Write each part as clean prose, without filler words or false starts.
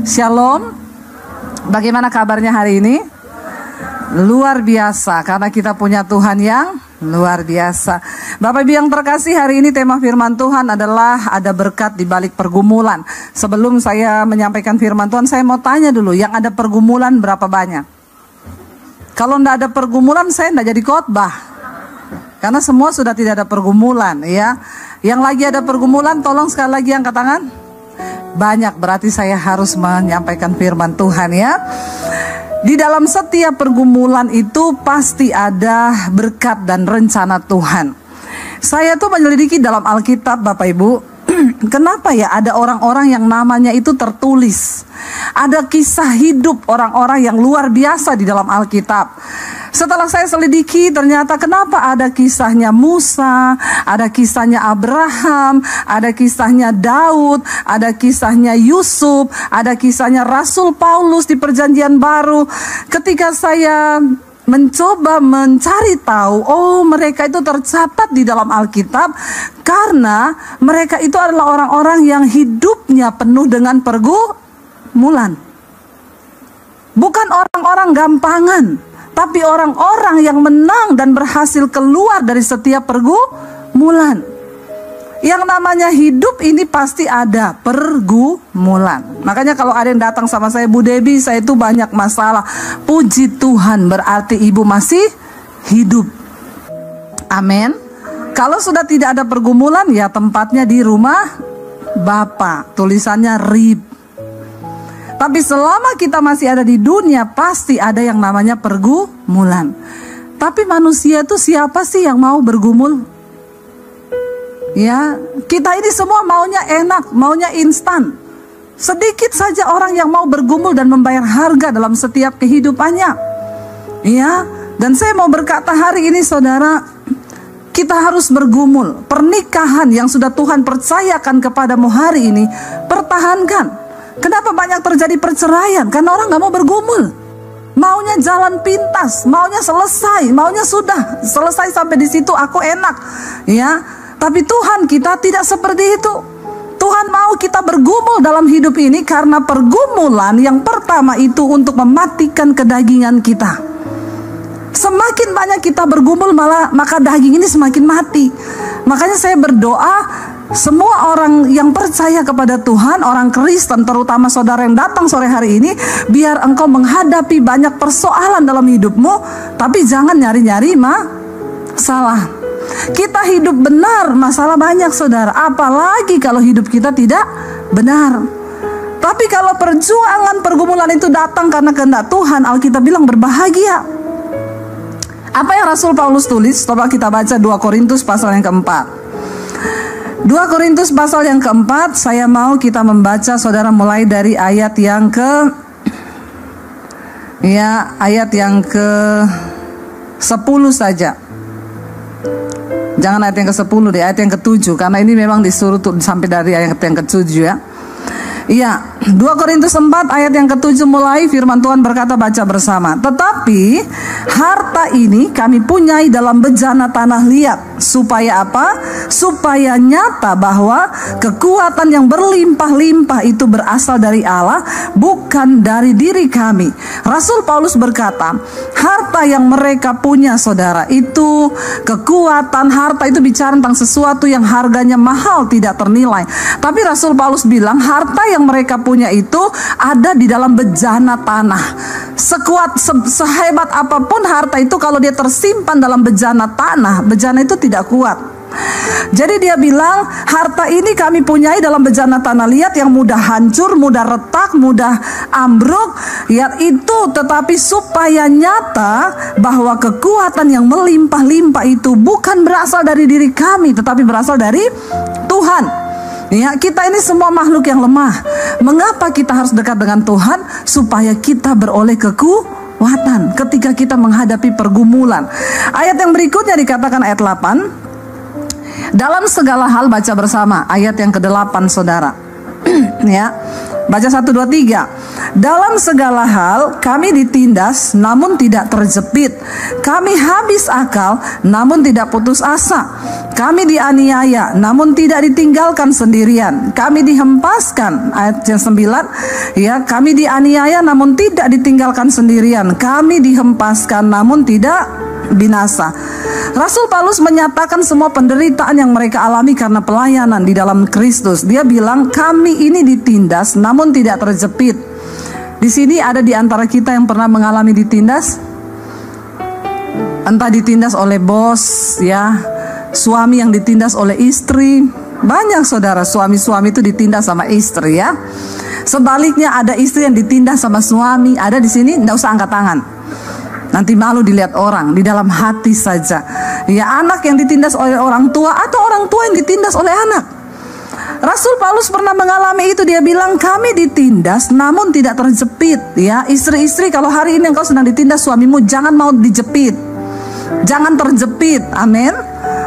Shalom. Bagaimana kabarnya hari ini? Luar biasa, karena kita punya Tuhan yang luar biasa. Bapak Ibu yang terkasih, hari ini tema firman Tuhan adalah ada berkat di balik pergumulan. Sebelum saya menyampaikan firman Tuhan, saya mau tanya dulu, yang ada pergumulan berapa banyak? Kalau tidak ada pergumulan, saya tidak jadi khotbah. Karena semua sudah tidak ada pergumulan, ya. Yang lagi ada pergumulan, tolong sekali lagi angkat tangan. Banyak, berarti saya harus menyampaikan firman Tuhan, ya. Di dalam setiap pergumulan itu pasti ada berkat dan rencana Tuhan. Saya tuh menyelidiki dalam Alkitab, Bapak Ibu. Kenapa ya ada orang-orang yang namanya itu tertulis? Ada kisah hidup orang-orang yang luar biasa di dalam Alkitab. Setelah saya selidiki, ternyata kenapa ada kisahnya Musa, ada kisahnya Abraham, ada kisahnya Daud, ada kisahnya Yusuf, ada kisahnya Rasul Paulus di Perjanjian Baru. Ketika saya mencoba mencari tahu, oh mereka itu tercatat di dalam Alkitab karena mereka itu adalah orang-orang yang hidupnya penuh dengan pergumulan. Bukan orang-orang gampangan, tapi orang-orang yang menang dan berhasil keluar dari setiap pergumulan. Yang namanya hidup ini pasti ada pergumulan. Makanya kalau ada yang datang sama saya, Bu Debbie, saya itu banyak masalah. Puji Tuhan, berarti ibu masih hidup. Amin. Kalau sudah tidak ada pergumulan, ya tempatnya di rumah Bapa. Tulisannya rib. Tapi selama kita masih ada di dunia, pasti ada yang namanya pergumulan. Tapi manusia itu siapa sih yang mau bergumul? Ya, kita ini semua maunya enak, maunya instan. Sedikit saja orang yang mau bergumul dan membayar harga dalam setiap kehidupannya. Ya, dan saya mau berkata hari ini saudara, kita harus bergumul. Pernikahan yang sudah Tuhan percayakan kepadamu hari ini, pertahankan. Kenapa banyak terjadi perceraian? Karena orang gak mau bergumul. Maunya jalan pintas, maunya selesai, maunya sudah selesai sampai di situ aku enak. Ya. Tapi Tuhan kita tidak seperti itu. Tuhan mau kita bergumul dalam hidup ini karena pergumulan yang pertama itu untuk mematikan kedagingan kita. Semakin banyak kita bergumul maka daging ini semakin mati. Makanya saya berdoa semua orang yang percaya kepada Tuhan, orang Kristen terutama saudara yang datang sore hari ini, biar engkau menghadapi banyak persoalan dalam hidupmu, tapi jangan nyari-nyari masalah. Kita hidup benar, masalah banyak saudara. Apalagi kalau hidup kita tidak benar. Tapi kalau perjuangan pergumulan itu datang karena kehendak Tuhan, Alkitab bilang berbahagia. Apa yang Rasul Paulus tulis? Coba kita baca 2 Korintus pasal yang keempat. 2 Korintus pasal yang keempat, saya mau kita membaca saudara mulai dari ayat yang ayat yang ke 10 saja. Jangan ayat yang ke-10 deh, ayat yang ke-7. Karena ini memang disuruh sampai dari ayat yang ke-7 ya. Iya, 2 Korintus 4 ayat yang ke-7 mulai firman Tuhan berkata, baca bersama. Tetapi harta ini kami punyai dalam bejana tanah liat. Supaya apa? Supaya nyata bahwa kekuatan yang berlimpah-limpah itu berasal dari Allah, bukan dari diri kami. Rasul Paulus berkata, harta yang mereka punya saudara itu kekuatan. Harta itu bicara tentang sesuatu yang harganya mahal, tidak ternilai. Tapi Rasul Paulus bilang harta yang mereka punya itu ada di dalam bejana tanah. Sehebat apapun harta itu, kalau dia tersimpan dalam bejana tanah, bejana itu tidak kuat. Jadi dia bilang harta ini kami punyai dalam bejana tanah liat yang mudah hancur, mudah retak, mudah ambruk, ya itu. Tetapi supaya nyata bahwa kekuatan yang melimpah-limpah itu bukan berasal dari diri kami, tetapi berasal dari Tuhan. Ya, kita ini semua makhluk yang lemah. Mengapa kita harus dekat dengan Tuhan? Supaya kita beroleh kekuatan ketika kita menghadapi pergumulan. Ayat yang berikutnya dikatakan ayat 8. Dalam segala hal, baca bersama ayat yang ke-8 saudara. Ya. Baca 1, 2, 3. Dalam segala hal kami ditindas namun tidak terjepit. Kami habis akal namun tidak putus asa. Kami dianiaya namun tidak ditinggalkan sendirian. Kami dihempaskan, ayat yang 9 ya, kami dianiaya namun tidak ditinggalkan sendirian. Kami dihempaskan namun tidak binasa. Rasul Paulus menyatakan semua penderitaan yang mereka alami karena pelayanan di dalam Kristus. Dia bilang kami ini ditindas namun tidak terjepit. Di sini ada di antara kita yang pernah mengalami ditindas, entah ditindas oleh bos, ya, suami yang ditindas oleh istri. Banyak saudara, suami-suami itu ditindas sama istri, ya. Sebaliknya ada istri yang ditindas sama suami. Ada di sini, tidak usah angkat tangan. Nanti malu dilihat orang, di dalam hati saja. Ya, anak yang ditindas oleh orang tua atau orang tua yang ditindas oleh anak. Rasul Paulus pernah mengalami itu. Dia bilang kami ditindas namun tidak terjepit. Ya, istri-istri, kalau hari ini engkau sedang ditindas suamimu, jangan mau dijepit, jangan terjepit. Amin.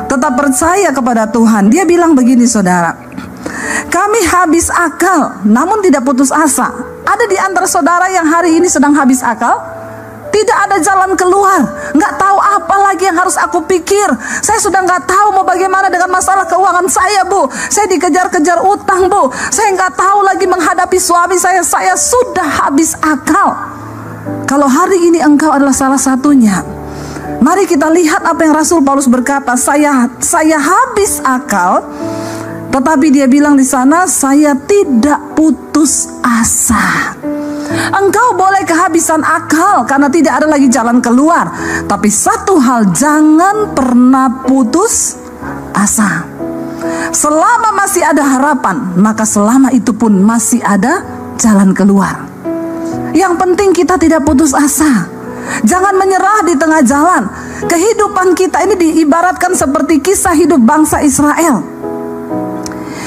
Tetap percaya kepada Tuhan. Dia bilang begini saudara, kami habis akal namun tidak putus asa. Ada di antara saudara yang hari ini sedang habis akal? Tidak ada jalan keluar, nggak tahu apa lagi yang harus aku pikir. Saya sudah nggak tahu mau bagaimana dengan masalah keuangan saya, Bu. Saya dikejar-kejar utang, Bu. Saya nggak tahu lagi menghadapi suami saya sudah habis akal. Kalau hari ini engkau adalah salah satunya, mari kita lihat apa yang Rasul Paulus berkata. Saya habis akal, tetapi dia bilang di sana saya tidak putus asa. Engkau boleh kehabisan akal karena tidak ada lagi jalan keluar, tapi satu hal, jangan pernah putus asa. Selama masih ada harapan, maka selama itu pun masih ada jalan keluar. Yang penting kita tidak putus asa. Jangan menyerah di tengah jalan. Kehidupan kita ini diibaratkan seperti kisah hidup bangsa Israel.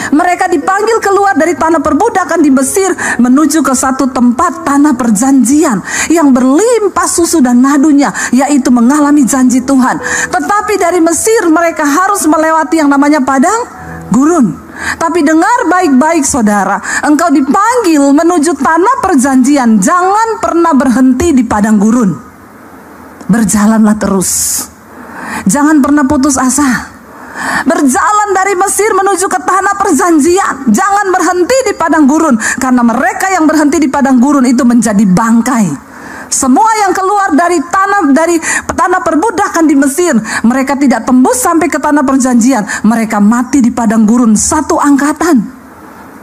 Mereka dipanggil keluar dari tanah perbudakan di Mesir menuju ke satu tempat, tanah perjanjian yang berlimpah susu dan madunya, yaitu mengalami janji Tuhan. Tetapi dari Mesir mereka harus melewati yang namanya padang gurun. Tapi dengar baik-baik saudara, engkau dipanggil menuju tanah perjanjian, jangan pernah berhenti di padang gurun. Berjalanlah terus, jangan pernah putus asa. Berjalan dari Mesir menuju ke tanah perjanjian, jangan berhenti di padang gurun, karena mereka yang berhenti di padang gurun itu menjadi bangkai. Semua yang keluar dari tanah perbudakan di Mesir, mereka tidak tembus sampai ke tanah perjanjian, mereka mati di padang gurun satu angkatan.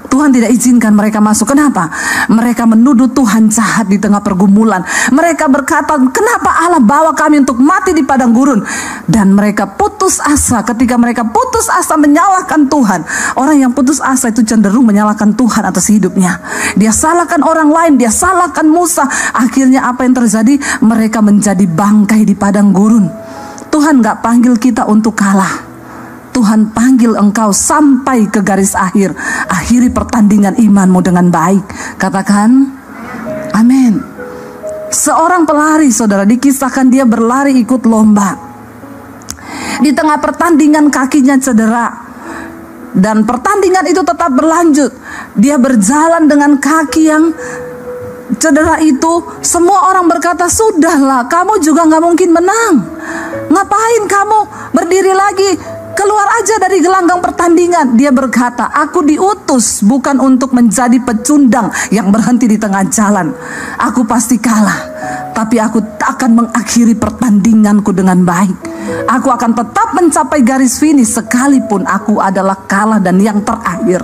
Tuhan tidak izinkan mereka masuk. Kenapa? Mereka menuduh Tuhan jahat di tengah pergumulan. Mereka berkata, kenapa Allah bawa kami untuk mati di padang gurun? Dan mereka putus asa. Ketika mereka putus asa menyalahkan Tuhan. Orang yang putus asa itu cenderung menyalahkan Tuhan atas hidupnya. Dia salahkan orang lain, dia salahkan Musa. Akhirnya apa yang terjadi? Mereka menjadi bangkai di padang gurun. Tuhan gak panggil kita untuk kalah. Tuhan panggil engkau sampai ke garis akhir. Akhiri pertandingan imanmu dengan baik. Katakan amin. Seorang pelari saudara, dikisahkan dia berlari ikut lomba. Di tengah pertandingan kakinya cedera, dan pertandingan itu tetap berlanjut. Dia berjalan dengan kaki yang cedera itu. Semua orang berkata, sudahlah, kamu juga gak mungkin menang. Ngapain kamu berdiri lagi? Keluar aja dari gelanggang pertandingan. Dia berkata, aku diutus bukan untuk menjadi pecundang yang berhenti di tengah jalan. Aku pasti kalah, tapi aku akan mengakhiri pertandinganku dengan baik. Aku akan tetap mencapai garis finish sekalipun aku adalah kalah dan yang terakhir.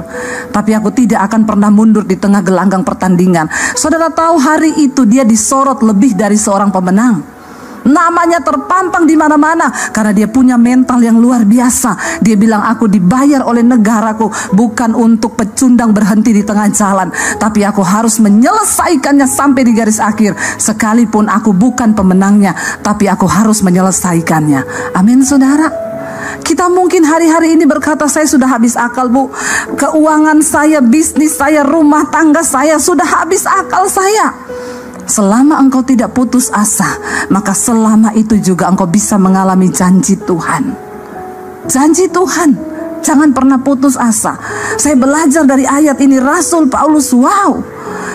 Tapi aku tidak akan pernah mundur di tengah gelanggang pertandingan. Saudara tahu hari itu dia disorot lebih dari seorang pemenang. Namanya terpampang di mana-mana karena dia punya mental yang luar biasa. Dia bilang, aku dibayar oleh negaraku bukan untuk pecundang berhenti di tengah jalan, tapi aku harus menyelesaikannya sampai di garis akhir. Sekalipun aku bukan pemenangnya, tapi aku harus menyelesaikannya. Amin saudara. Kita mungkin hari-hari ini berkata, saya sudah habis akal, Bu. Keuangan saya, bisnis saya, rumah tangga saya, sudah habis akal saya. Selama engkau tidak putus asa, maka selama itu juga engkau bisa mengalami janji Tuhan. Janji Tuhan, jangan pernah putus asa. Saya belajar dari ayat ini, Rasul Paulus, wow,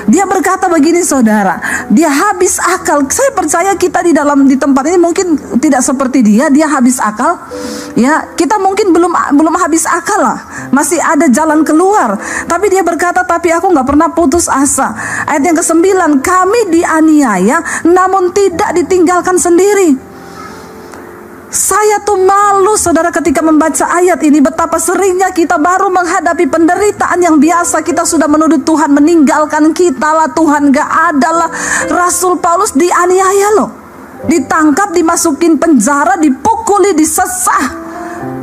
Dia berkata begini saudara, dia habis akal. Saya percaya kita di tempat ini mungkin tidak seperti dia habis akal. Ya, kita mungkin belum habis akal lah, masih ada jalan keluar. Tapi dia berkata, tapi aku nggak pernah putus asa. Ayat yang ke-9, kami dianiaya namun tidak ditinggalkan sendiri. Saya tuh malu saudara ketika membaca ayat ini, betapa seringnya kita baru menghadapi penderitaan yang biasa kita sudah menuduh Tuhan meninggalkan kita lah, Tuhan gak ada lah. Rasul Paulus dianiaya loh, ditangkap, dimasukin penjara, dipukuli, disesah,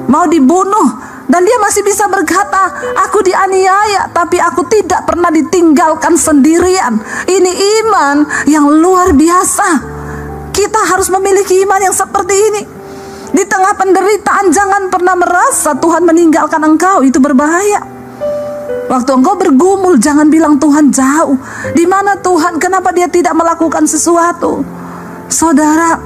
mau dibunuh, dan dia masih bisa berkata, aku dianiaya tapi aku tidak pernah ditinggalkan sendirian. Ini iman yang luar biasa. Kita harus memiliki iman yang seperti ini. Di tengah penderitaan jangan pernah merasa Tuhan meninggalkan engkau, itu berbahaya. Waktu engkau bergumul jangan bilang Tuhan jauh. Di mana Tuhan? Kenapa dia tidak melakukan sesuatu? Saudara,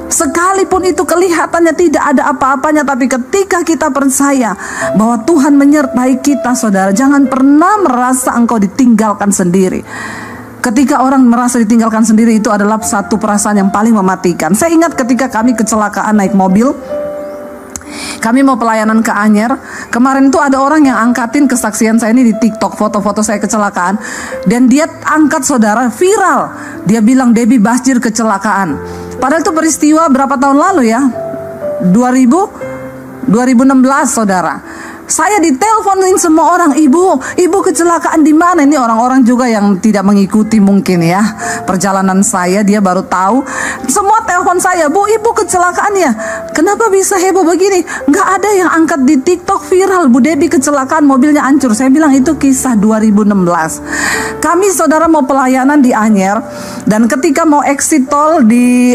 sekalipun itu kelihatannya tidak ada apa-apanya, tapi ketika kita percaya bahwa Tuhan menyertai kita, saudara, jangan pernah merasa engkau ditinggalkan sendiri. Ketika orang merasa ditinggalkan sendiri, itu adalah satu perasaan yang paling mematikan. Saya ingat ketika kami kecelakaan naik mobil, kami mau pelayanan ke Anyer. Kemarin tuh ada orang yang angkatin kesaksian saya ini di TikTok, foto-foto saya kecelakaan. Dan dia angkat saudara, viral. Dia bilang Debbie Basjir kecelakaan. Padahal itu peristiwa berapa tahun lalu ya? 2016 saudara. Saya diteleponin semua orang, ibu kecelakaan di mana? Ini orang-orang juga yang tidak mengikuti mungkin ya perjalanan saya, dia baru tahu. Semua telepon saya, ibu kecelakaan ya. Kenapa bisa heboh begini? Nggak ada yang angkat di TikTok viral, Bu Debbie kecelakaan, mobilnya hancur. Saya bilang itu kisah 2016. Kami saudara mau pelayanan di Anyer, dan ketika mau exit tol di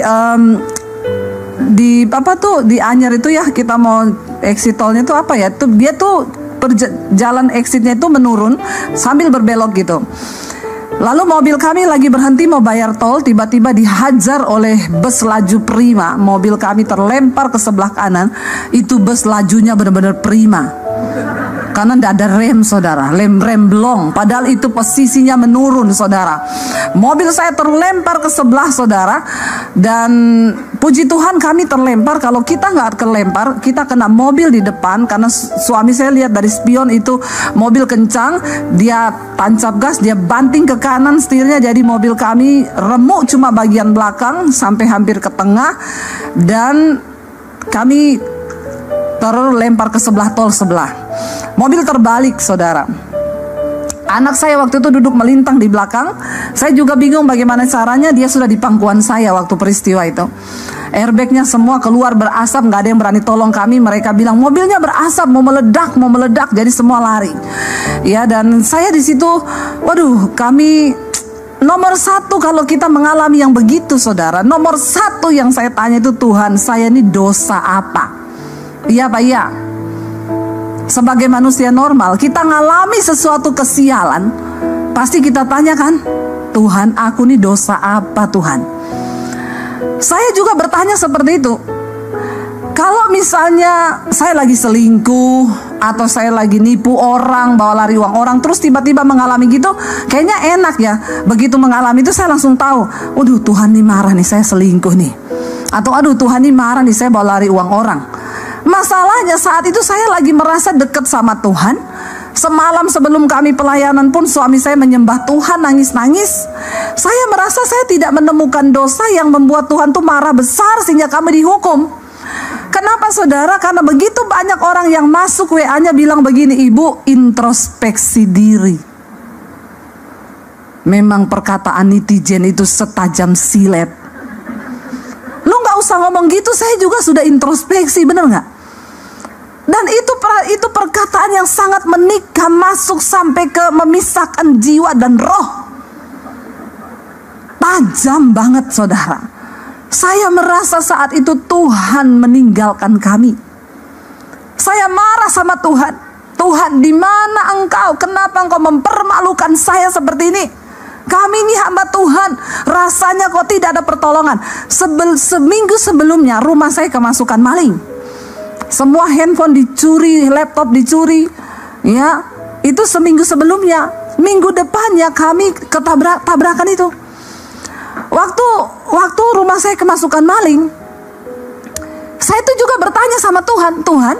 Anyer itu ya, kita mau exit tolnya itu apa ya? Dia tuh jalan exitnya itu menurun sambil berbelok gitu. Lalu mobil kami lagi berhenti mau bayar tol, tiba-tiba dihajar oleh bus laju prima. Mobil kami terlempar ke sebelah kanan. Itu bus lajunya benar-benar prima, karena tidak ada rem saudara, rem blong. Padahal itu posisinya menurun saudara. Mobil saya terlempar ke sebelah saudara. Dan puji Tuhan kami terlempar. Kalau kita nggak kelempar, kita kena mobil di depan. Karena suami saya lihat dari spion itu mobil kencang, dia tancap gas, dia banting ke kanan setirnya. Jadi mobil kami remuk cuma bagian belakang sampai hampir ke tengah. Dan kami terlempar ke sebelah tol sebelah. Mobil terbalik saudara. Anak saya waktu itu duduk melintang di belakang. Saya juga bingung bagaimana caranya. Dia sudah di pangkuan saya waktu peristiwa itu. Airbagnya semua keluar berasap, nggak ada yang berani tolong kami. Mereka bilang mobilnya berasap, mau meledak. Jadi semua lari. Ya, dan saya di situ, waduh, kami nomor satu kalau kita mengalami yang begitu saudara. Nomor satu yang saya tanya itu, Tuhan, saya ini dosa apa? Iya Pak, iya. Sebagai manusia normal, kita ngalami sesuatu kesialan, pasti kita tanyakan, Tuhan, aku ini dosa apa Tuhan? Saya juga bertanya seperti itu. Kalau misalnya saya lagi selingkuh, atau saya lagi nipu orang, bawa lari uang orang, terus tiba-tiba mengalami gitu, kayaknya enak ya. Begitu mengalami itu saya langsung tahu, waduh Tuhan nih marah nih, saya selingkuh nih. Atau aduh Tuhan nih marah nih, saya bawa lari uang orang. Masalahnya saat itu saya lagi merasa dekat sama Tuhan. Semalam sebelum kami pelayanan pun suami saya menyembah Tuhan, nangis-nangis. Saya merasa saya tidak menemukan dosa yang membuat Tuhan tuh marah besar sehingga kami dihukum. Kenapa saudara? Karena begitu banyak orang yang masuk WA-nya bilang begini, ibu introspeksi diri. Memang perkataan netizen itu setajam silet. Lu gak usah ngomong gitu, saya juga sudah introspeksi, bener gak? Dan itu perkataan yang sangat menikam, masuk sampai ke memisahkan jiwa dan roh. Tajam banget saudara. Saya merasa saat itu Tuhan meninggalkan kami. Saya marah sama Tuhan. Tuhan, di mana engkau? Kenapa engkau mempermalukan saya seperti ini? Kami ini hamba Tuhan, rasanya kok tidak ada pertolongan. Seminggu sebelumnya rumah saya kemasukan maling. Semua handphone dicuri, laptop dicuri. Ya, itu seminggu sebelumnya. Minggu depannya kami tabrakan itu. Waktu rumah saya kemasukan maling, saya itu juga bertanya sama Tuhan, Tuhan,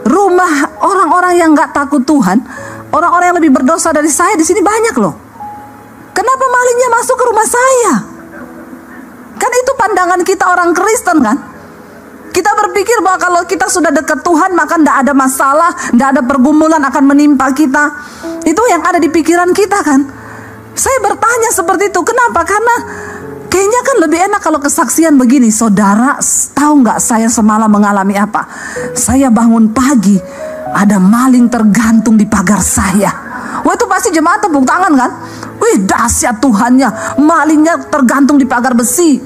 rumah orang-orang yang gak takut Tuhan, orang-orang yang lebih berdosa dari saya di sini banyak loh. Kenapa malingnya masuk ke rumah saya? Kan itu pandangan kita orang Kristen kan? Kita berpikir bahwa kalau kita sudah dekat Tuhan maka tidak ada masalah, tidak ada pergumulan akan menimpa kita. Itu yang ada di pikiran kita kan. Saya bertanya seperti itu. Kenapa? Karena kayaknya kan lebih enak kalau kesaksian begini. Saudara, tahu nggak saya semalam mengalami apa? Saya bangun pagi, ada maling tergantung di pagar saya. Wah, itu pasti jemaat tepuk tangan kan? Wih, dahsyat Tuhannya, malingnya tergantung di pagar besi.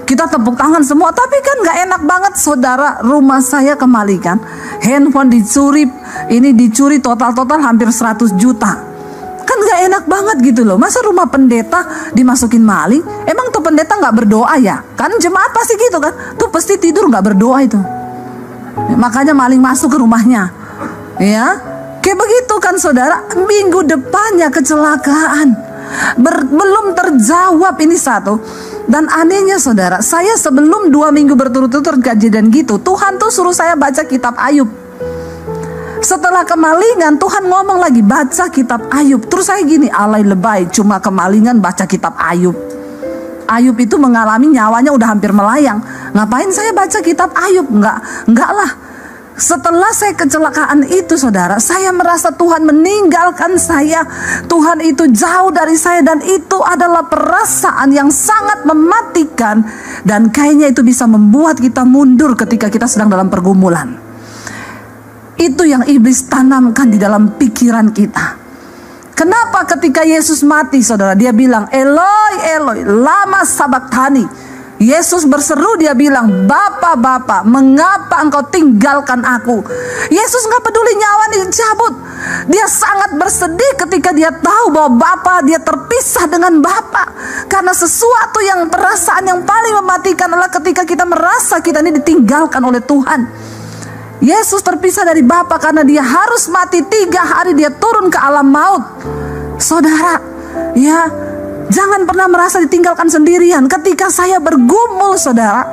Kita tepuk tangan semua, tapi kan gak enak banget saudara, rumah saya kemalingan, handphone dicuri, ini dicuri total hampir 100 juta. Kan gak enak banget gitu loh. Masa rumah pendeta dimasukin maling? Emang tuh pendeta gak berdoa ya? Kan jemaat pasti gitu kan, tuh pasti tidur gak berdoa itu. Makanya maling masuk ke rumahnya. Ya, kayak begitu kan saudara. Minggu depannya kecelakaan, belum terjawab ini satu. Dan anehnya saudara, saya sebelum 2 minggu berturut-turut kejadian gitu, Tuhan tuh suruh saya baca kitab Ayub. Setelah kemalingan, Tuhan ngomong lagi, baca kitab Ayub. Terus saya gini, alay lebay, cuma kemalingan baca kitab Ayub. Ayub itu mengalami nyawanya udah hampir melayang. Ngapain saya baca kitab Ayub? Enggak lah. Setelah saya kecelakaan itu saudara, saya merasa Tuhan meninggalkan saya. Tuhan itu jauh dari saya, dan itu adalah perasaan yang sangat mematikan. Dan kayaknya itu bisa membuat kita mundur ketika kita sedang dalam pergumulan. Itu yang iblis tanamkan di dalam pikiran kita. Kenapa ketika Yesus mati saudara, dia bilang, Eloi, Eloi, lama sabachthani. Yesus berseru, dia bilang, Bapa, Bapa, mengapa engkau tinggalkan aku? Yesus gak peduli nyawa dicabut. Dia sangat bersedih ketika dia tahu bahwa Bapa, dia terpisah dengan Bapa. Karena sesuatu yang perasaan yang paling mematikan adalah ketika kita merasa kita ini ditinggalkan oleh Tuhan. Yesus terpisah dari Bapa karena dia harus mati 3 hari, dia turun ke alam maut. Saudara, ya, jangan pernah merasa ditinggalkan sendirian. Ketika saya bergumul saudara,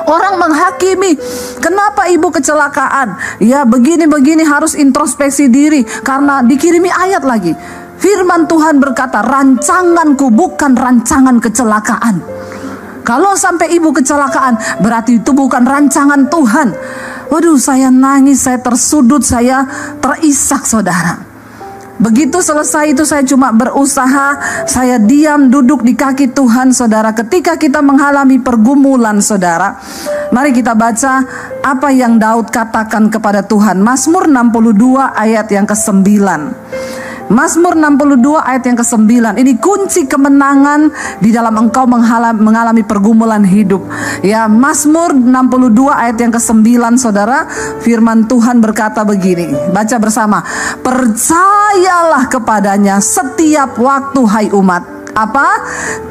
orang menghakimi, kenapa ibu kecelakaan? Ya begini-begini, harus introspeksi diri. Karena dikirimi ayat lagi, firman Tuhan berkata, rancanganku bukan rancangan kecelakaan. Kalau sampai ibu kecelakaan, berarti itu bukan rancangan Tuhan. Waduh, saya nangis, saya tersudut, saya terisak saudara. Begitu selesai itu saya cuma berusaha, saya diam duduk di kaki Tuhan saudara. Ketika kita mengalami pergumulan saudara, mari kita baca apa yang Daud katakan kepada Tuhan. Mazmur 62 ayat yang ke-9. Mazmur 62 ayat yang ke-9. Ini kunci kemenangan di dalam engkau mengalami pergumulan hidup. Ya, Mazmur 62 ayat yang ke-9 saudara, firman Tuhan berkata begini. Baca bersama. Percayalah kepadanya setiap waktu hai umat. Apa?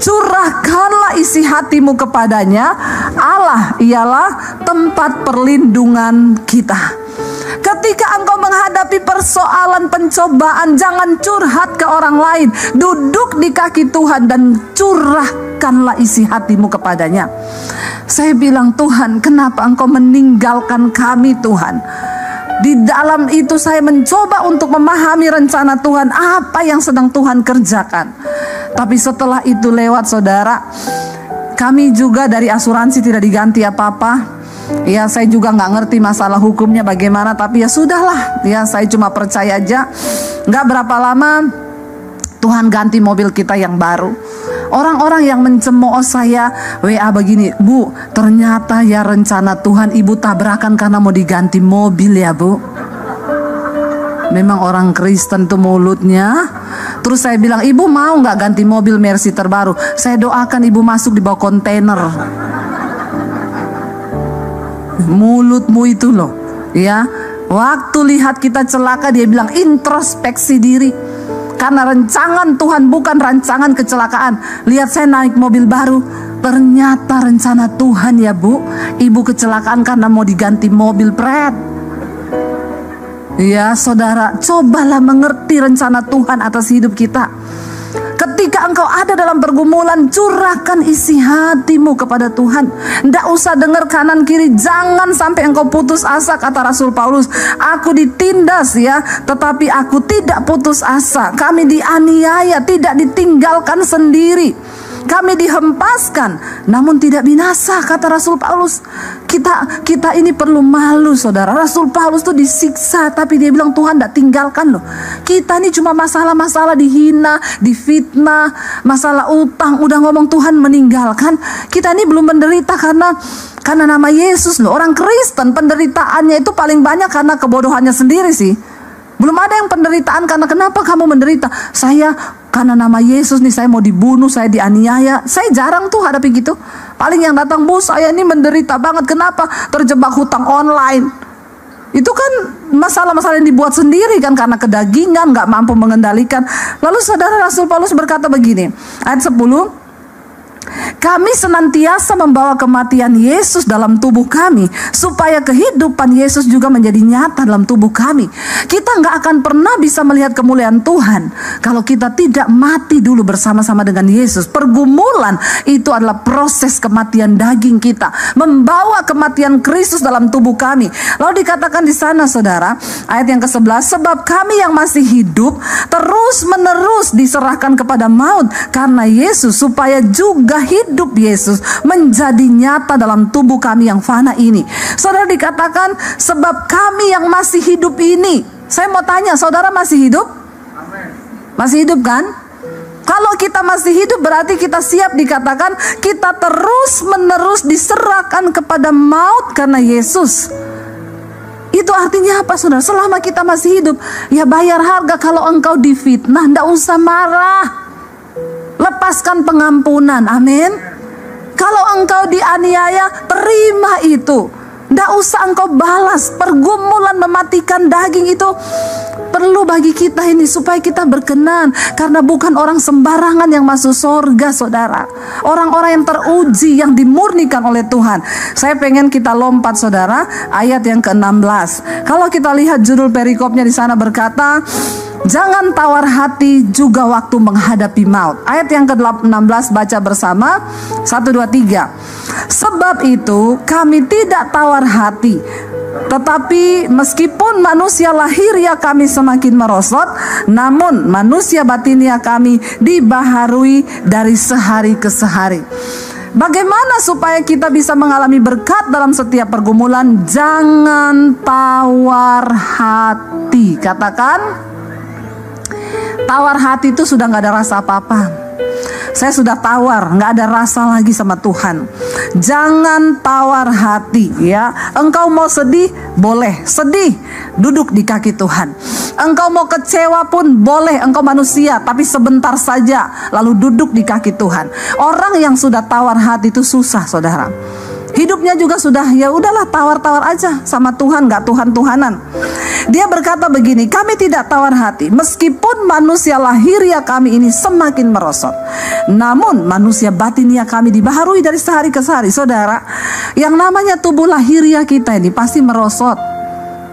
Curahkanlah isi hatimu kepadanya. Allah ialah tempat perlindungan kita. Ketika engkau menghadapi persoalan pencobaan, jangan curhat ke orang lain. Duduk di kaki Tuhan dan curahkanlah isi hatimu kepadanya. Saya bilang, Tuhan, kenapa engkau meninggalkan kami Tuhan? Di dalam itu saya mencoba untuk memahami rencana Tuhan, apa yang sedang Tuhan kerjakan. Tapi setelah itu lewat saudara, kami juga dari asuransi tidak diganti apa-apa. Ya, saya juga nggak ngerti masalah hukumnya bagaimana, tapi ya sudahlah. Ya, saya cuma percaya aja. Nggak berapa lama Tuhan ganti mobil kita yang baru. Orang-orang yang mencemooh saya WA begini, Bu, ternyata ya rencana Tuhan ibu tabrakan karena mau diganti mobil ya Bu. Memang orang Kristen tuh mulutnya. Terus saya bilang, ibu mau nggak ganti mobil Mercy terbaru? Saya doakan ibu masuk di bawah kontainer. Mulutmu itu loh, ya. Waktu lihat kita celaka dia bilang introspeksi diri. Karena rancangan Tuhan bukan rancangan kecelakaan. Lihat saya naik mobil baru, ternyata rencana Tuhan ya Bu. Ibu kecelakaan karena mau diganti mobil pret. Ya saudara, cobalah mengerti rencana Tuhan atas hidup kita. Ketika engkau ada dalam pergumulan, curahkan isi hatimu kepada Tuhan. Tidak usah dengar kanan kiri. Jangan sampai engkau putus asa, kata Rasul Paulus. Aku ditindas ya, tetapi aku tidak putus asa. Kami dianiaya, tidak ditinggalkan sendiri. Kami dihempaskan, namun tidak binasa, kata Rasul Paulus. Kita ini perlu malu, saudara. Rasul Paulus tuh disiksa, tapi dia bilang Tuhan tidak tinggalkan loh. Kita ini cuma masalah-masalah, dihina, difitnah, masalah utang, udah ngomong Tuhan meninggalkan. Kita ini belum menderita karena nama Yesus loh. Orang Kristen penderitaannya itu paling banyak karena kebodohannya sendiri sih. Belum ada yang penderitaan karena kenapa kamu menderita? Saya karena nama Yesus nih, saya mau dibunuh, saya dianiaya. Saya jarang tuh hadapi gitu. Paling yang datang, Bu, saya ini menderita banget. Kenapa? Terjebak hutang online. Itu kan masalah-masalah yang dibuat sendiri kan, karena kedagingan, gak mampu mengendalikan. Lalu saudara, Rasul Paulus berkata begini, ayat 10, kami senantiasa membawa kematian Yesus dalam tubuh kami, supaya kehidupan Yesus juga menjadi nyata dalam tubuh kami. Kita nggak akan pernah bisa melihat kemuliaan Tuhan kalau kita tidak mati dulu bersama-sama dengan Yesus. Pergumulan itu adalah proses kematian daging kita, membawa kematian Kristus dalam tubuh kami. Lalu dikatakan di sana, saudara, ayat yang ke-11, sebab kami yang masih hidup terus menerus diserahkan kepada maut karena Yesus, supaya juga hidup Yesus menjadi nyata dalam tubuh kami yang fana ini. Saudara, dikatakan sebab kami yang masih hidup ini. Saya mau tanya, saudara masih hidup? Masih hidup kan? Kalau kita masih hidup berarti kita siap, dikatakan kita terus menerus diserahkan kepada maut karena Yesus. Itu artinya apa, saudara? Selama kita masih hidup, ya bayar harga. Kalau engkau difitnah, ndak usah marah, lepaskan pengampunan, amin. Kalau engkau dianiaya, terima itu. Tidak usah engkau balas. Pergumulan mematikan daging itu perlu bagi kita ini, supaya kita berkenan. Karena bukan orang sembarangan yang masuk surga, saudara. Orang-orang yang teruji, yang dimurnikan oleh Tuhan. Saya pengen kita lompat, saudara, ayat yang ke-16. Kalau kita lihat judul perikopnya di sana berkata, jangan tawar hati juga waktu menghadapi maut. Ayat yang ke-16 baca bersama. 1, 2, 3. Sebab itu kami tidak tawar hati, tetapi meskipun manusia lahiriah kami semakin merosot, namun manusia batiniah kami dibaharui dari sehari ke sehari. Bagaimana supaya kita bisa mengalami berkat dalam setiap pergumulan? Jangan tawar hati. Katakan, tawar hati itu sudah gak ada rasa apa-apa. Saya sudah tawar, nggak ada rasa lagi sama Tuhan. Jangan tawar hati, ya. Engkau mau sedih, boleh sedih, duduk di kaki Tuhan. Engkau mau kecewa pun boleh, engkau manusia, tapi sebentar saja, lalu duduk di kaki Tuhan. Orang yang sudah tawar hati itu susah, saudara. Hidupnya juga sudah, ya udahlah, tawar-tawar aja sama Tuhan, nggak Tuhan-Tuhanan. Dia berkata begini, kami tidak tawar hati, meskipun manusia lahiriah kami ini semakin merosot, namun manusia batiniah kami dibaharui dari sehari ke sehari. Saudara, yang namanya tubuh lahiriah kita ini pasti merosot.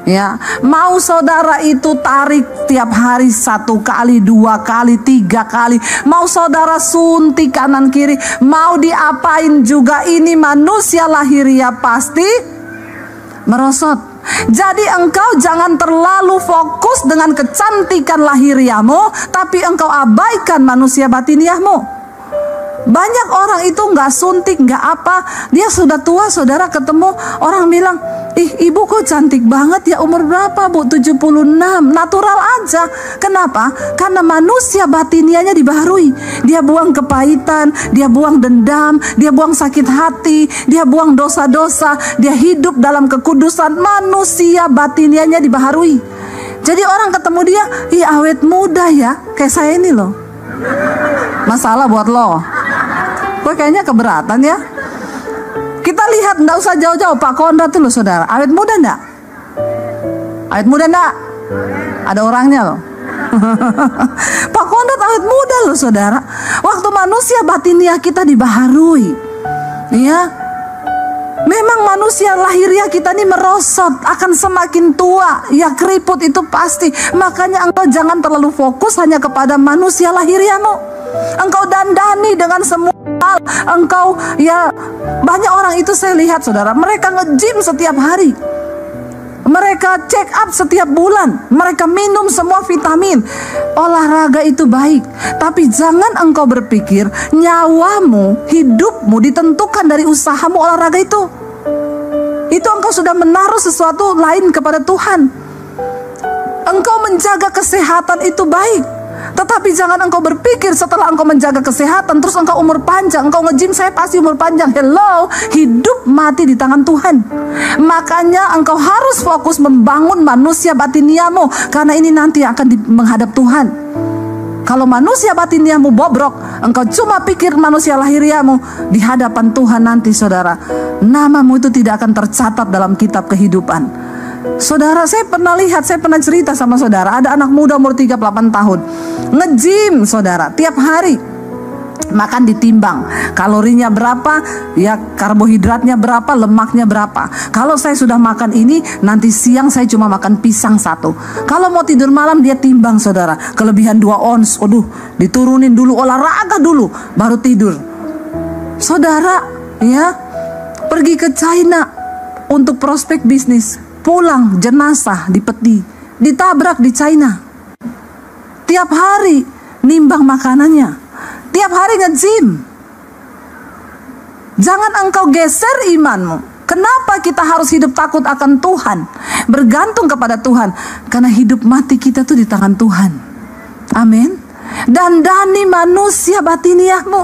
Ya, mau saudara itu tarik tiap hari 1 kali, 2 kali, 3 kali, mau saudara suntik kanan kiri, mau diapain juga, ini manusia lahiriah pasti merosot. Jadi engkau jangan terlalu fokus dengan kecantikan lahiriahmu, tapi engkau abaikan manusia batiniahmu. Banyak orang itu nggak suntik, nggak apa, dia sudah tua, saudara, ketemu orang bilang, ih ibu kok cantik banget ya, umur berapa Bu? 76, natural aja. Kenapa? Karena manusia batiniahnya dibaharui. Dia buang kepahitan, dia buang dendam, dia buang sakit hati, dia buang dosa-dosa, dia hidup dalam kekudusan. Manusia batiniahnya dibaharui. Jadi orang ketemu dia, ih awet muda ya, kayak saya ini loh. Masalah buat lo. Kok kayaknya keberatan ya. Kita lihat, nggak usah jauh-jauh, Pak Konrad tuh loh, saudara, awet muda enggak? Awet muda enggak? Ada orangnya loh. Pak Konrad awet muda loh, saudara. Waktu manusia batiniah kita dibaharui, ya, Memang manusia lahiriah kita ini merosot, akan semakin tua, ya keriput itu pasti. Makanya engkau jangan terlalu fokus hanya kepada manusia lahiriahmu. Engkau dandani dengan semua hal. Engkau, ya banyak orang itu saya lihat saudara, mereka nge-gym setiap hari. Mereka check up setiap bulan. Mereka minum semua vitamin. Olahraga itu baik, tapi jangan engkau berpikir nyawamu, hidupmu ditentukan dari usahamu olahraga itu. Itu engkau sudah menaruh sesuatu lain kepada Tuhan. Engkau menjaga kesehatan itu baik, tetapi jangan engkau berpikir setelah engkau menjaga kesehatan terus engkau umur panjang. Engkau nge-gym, saya pasti umur panjang. Hello, hidup mati di tangan Tuhan. Makanya engkau harus fokus membangun manusia batiniamu, karena ini nanti akan menghadap Tuhan. Kalau manusia batiniamu bobrok, engkau cuma pikir manusia lahiriamu, di hadapan Tuhan nanti saudara, namamu itu tidak akan tercatat dalam kitab kehidupan. Saudara, saya pernah lihat, saya pernah cerita sama saudara, ada anak muda umur 38 tahun nge-gym saudara, tiap hari makan ditimbang, kalorinya berapa, ya karbohidratnya berapa, lemaknya berapa. Kalau saya sudah makan ini, nanti siang saya cuma makan pisang 1. Kalau mau tidur malam dia timbang saudara, kelebihan 2 ons. Aduh, diturunin dulu, olahraga dulu, baru tidur. Saudara, ya pergi ke China untuk prospek bisnis, pulang jenazah di peti, ditabrak di China. Tiap hari nimbang makanannya, tiap hari nge-gym. Jangan engkau geser imanmu. Kenapa kita harus hidup takut akan Tuhan, bergantung kepada Tuhan? Karena hidup mati kita tuh di tangan Tuhan. Amin. Dandani manusia batiniahmu,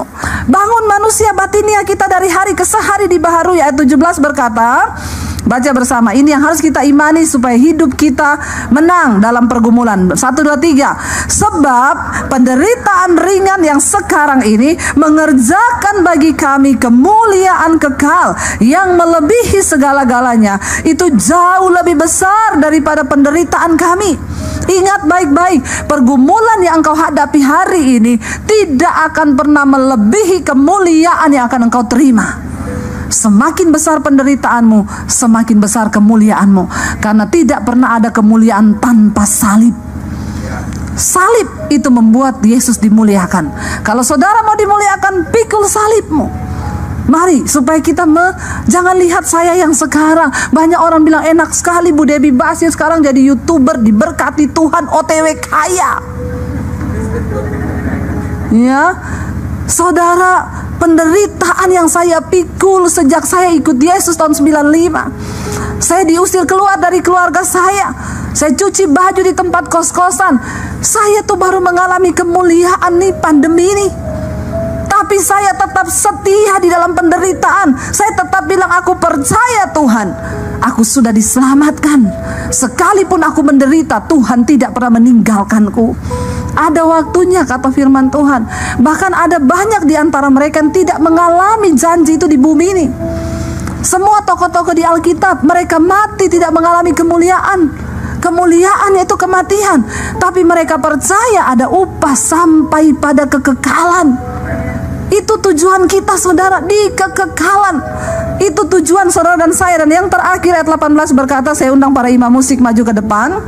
bangun manusia batiniah kita dari hari ke sehari dibaharui. Ayat 17 berkata, baca bersama, ini yang harus kita imani supaya hidup kita menang dalam pergumulan. 1, 2, 3. Sebab penderitaan ringan yang sekarang ini mengerjakan bagi kami kemuliaan kekal yang melebihi segala-galanya. Itu jauh lebih besar daripada penderitaan kami. Ingat baik-baik, pergumulan yang engkau hadapi hari ini tidak akan pernah melebihi kemuliaan yang akan engkau terima. Semakin besar penderitaanmu, semakin besar kemuliaanmu. Karena tidak pernah ada kemuliaan tanpa salib. Salib itu membuat Yesus dimuliakan. Kalau saudara mau dimuliakan, pikul salibmu. Mari, supaya kita jangan lihat saya yang sekarang. Banyak orang bilang enak sekali Bu Debbie Basir sekarang jadi YouTuber, diberkati Tuhan, OTW kaya. Ya, saudara, penderitaan yang saya pikul sejak saya ikut Yesus tahun 95. Saya diusir keluar dari keluarga saya. Saya cuci baju di tempat kos-kosan. Saya tuh baru mengalami kemuliaan nih pandemi ini. Tapi saya tetap setia di dalam penderitaan. Saya tetap bilang aku percaya Tuhan. Aku sudah diselamatkan. Sekalipun aku menderita, Tuhan tidak pernah meninggalkanku. Ada waktunya kata firman Tuhan. Bahkan ada banyak di antara mereka yang tidak mengalami janji itu di bumi ini. Semua tokoh-tokoh di Alkitab, mereka mati tidak mengalami kemuliaan. Kemuliaan yaitu kematian. Tapi mereka percaya ada upah sampai pada kekekalan. Itu tujuan kita saudara, di kekekalan. Itu tujuan saudara dan saya. Dan yang terakhir ayat 18 berkata, saya undang para imam musik maju ke depan.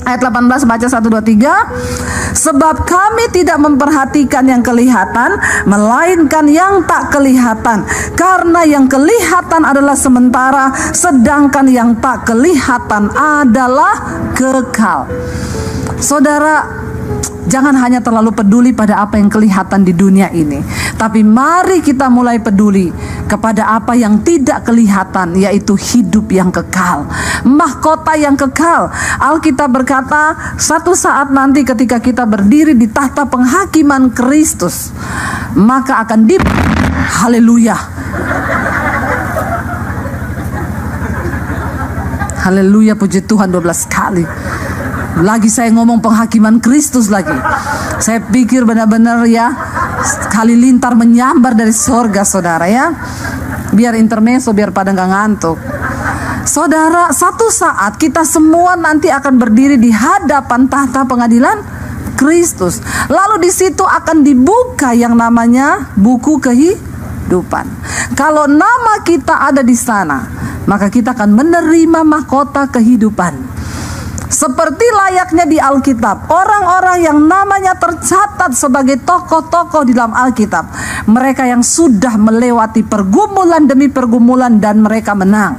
Ayat 18 baca 1, 2, 3. Sebab kami tidak memperhatikan yang kelihatan, melainkan yang tak kelihatan. Karena yang kelihatan adalah sementara, sedangkan yang tak kelihatan adalah kekal. Saudara, jangan hanya terlalu peduli pada apa yang kelihatan di dunia ini, tapi mari kita mulai peduli kepada apa yang tidak kelihatan, yaitu hidup yang kekal, mahkota yang kekal. Alkitab berkata, satu saat nanti ketika kita berdiri di tahta penghakiman Kristus, maka akan haleluya. Haleluya, puji Tuhan 12 kali. Lagi saya ngomong penghakiman Kristus lagi. Saya pikir benar-benar ya halilintar menyambar dari sorga saudara ya. Biar intermezzo, biar pada nggak ngantuk. Saudara, satu saat kita semua nanti akan berdiri di hadapan tahta pengadilan Kristus. Lalu di situ akan dibuka yang namanya buku kehidupan. Kalau nama kita ada di sana, maka kita akan menerima mahkota kehidupan. Seperti layaknya di Alkitab, orang-orang yang namanya tercatat sebagai tokoh-tokoh di dalam Alkitab, mereka yang sudah melewati pergumulan demi pergumulan dan mereka menang.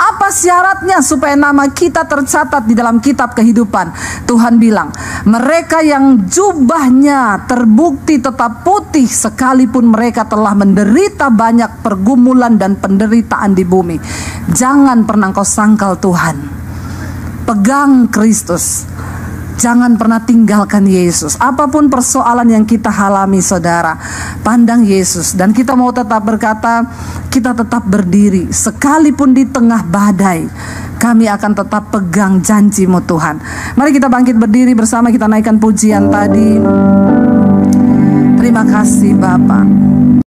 Apa syaratnya supaya nama kita tercatat di dalam kitab kehidupan? Tuhan bilang, mereka yang jubahnya terbukti tetap putih sekalipun mereka telah menderita banyak pergumulan dan penderitaan di bumi. Jangan pernah kau sangkal Tuhan. Pegang Kristus. Jangan pernah tinggalkan Yesus. Apapun persoalan yang kita alami, saudara, pandang Yesus. Dan kita mau tetap berkata, kita tetap berdiri. Sekalipun di tengah badai, kami akan tetap pegang janji-Mu Tuhan. Mari kita bangkit berdiri bersama, kita naikkan pujian tadi. Terima kasih Bapa.